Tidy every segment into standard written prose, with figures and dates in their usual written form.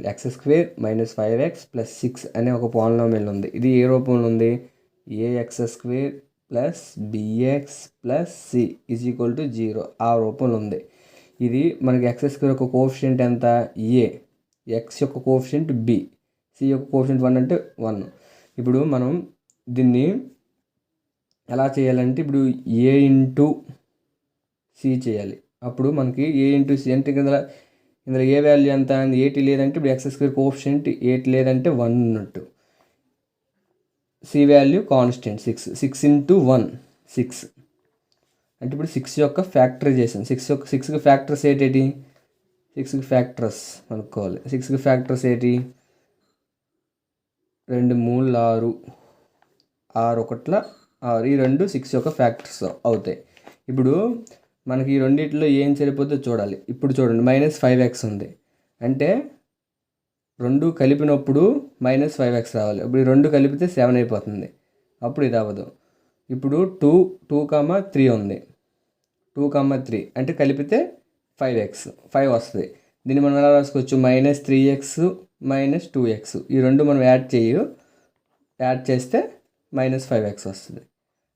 Polynomial x² - 5x + 6 అనే ఒక polynomial ఉంది. ఇది ఏ రూపంలో ఉంది? ax² + bx + c = 0 ఆ రూపంలో ఉంది. ఇది మనకి x² యొక్క కోఎఫిషియంట్ ఎంత? a, x యొక్క కోఎఫిషియంట్ b, c యొక్క కోఎఫిషియంట్ 1 అంటే 1. ఇప్పుడు మనం దీన్ని ఎలా చేయాలంటే ఇప్పుడు a ఇంటూ c చేయాలి. అప్పుడు మనకి a ఇంటూ c అంటే ఇందులో ఏ వాల్యూ ఎంత? 80 లేదంటే ఇప్పుడు x² కోఎఫిషియంట్ 8 లేదంటే 1 ఉన్నట్టు. c value constant 6. 6 ఇంటూ 1 6 అంటే ఇప్పుడు 6 యొక్క ఫ్యాక్టరైజేషన్. 6కి ఫ్యాక్టర్స్ ఏంటి? 6కి ఫ్యాక్టర్స్ అనుకోవాలి. 6కి ఫ్యాక్టర్స్ ఏంటి? 2 3 6 6 1 6 ఈ రెండు 6 యొక్క ఫ్యాక్టర్స్ అవుతాయి. ఇప్పుడు మనకి ఈ రెండిట్లో ఏం సరిపోతుందో చూడాలి. ఇప్పుడు చూడండి -5x ఉంది అంటే 2 కలిపినప్పుడు -5x రావాలి. ఇప్పుడు ఈ 2 కలిపితే 7 అయిపోతుంది. అప్పుడు ఇది అవ్వదు. ఇప్పుడు 2 3 ఉంది. 2 3 అంటే కలిపితే 5 వస్తుంది. దీన్ని మనం ఎలా రాసుకోవచ్చు? -3x - 2x ఈ రెండు మనం యాడ్ చేస్తే -5x వస్తుంది.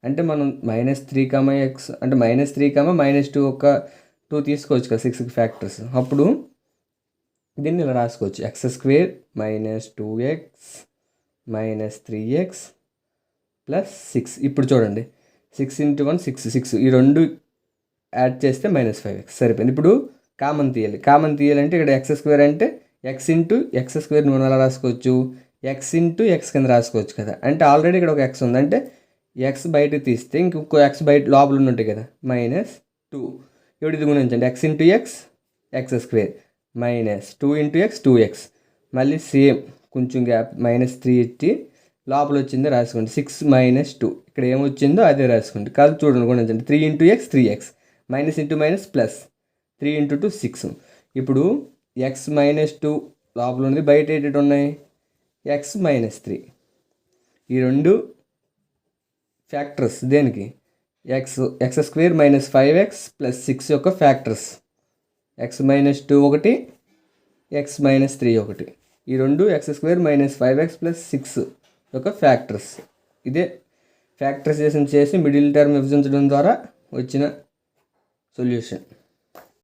అంటే మనం -3x అంటే -3 -2 ఒక 2 తీసుకోవచ్చు కదా 6కి ఫ్యాక్టర్స్. అప్పుడు దీన్ని ఇలా రాసుకోవచ్చు x² - 2x - 3x + 6. ఇప్పుడు చూడండి 6 × 1 6 ఈ రెండు యాడ్ చేస్తే -5x సరిపోయింది. ఇప్పుడు కామన్ తీయాలంటే ఇక్కడ x² అంటే x × x² మనం ఎలా రాసుకోవచ్చు? x × x కింద రాసుకోవచ్చు కదా. అంటే ఆల్రెడీ ఇక్కడ ఒక x ఉంది అంటే x బయటకు తీస్తే ఇంకొక x బయట లోపల ఉంటాయి కదా -2. ఇప్పుడు ఇది గుణించండి x × x x² -2 × x 2x మళ్ళీ సేమ్ కొంచెం గ్యాప్ -3 ఇచ్చి లోపల వచ్చిందో రాసుకోండి. 6 - 2 ఇక్కడ ఏమొచ్చిందో అదే రాసుకోండి. కాదు చూడండి గుణించండి 3 × x 3x -× ప్లస్ 3 × 2 6. ఇప్పుడు x -2 లోపల ఉంది, బయట ఏంటి ఉన్నాయి? x -3. ఈ రెండు ఫ్యాక్టర్స్ దేనికి? x² - 5x + 6 యొక్క ఫ్యాక్టర్స్ x -2 ఒకటి, x -3 ఒకటి. ఈ రెండు x² - 5x + 6 యొక్క ఫ్యాక్టర్స్. ఇదే ఫ్యాక్టరైజేషన్ చేసి మిడిల్ టర్మ్ విభజించడం ద్వారా వచ్చిన సొల్యూషన్.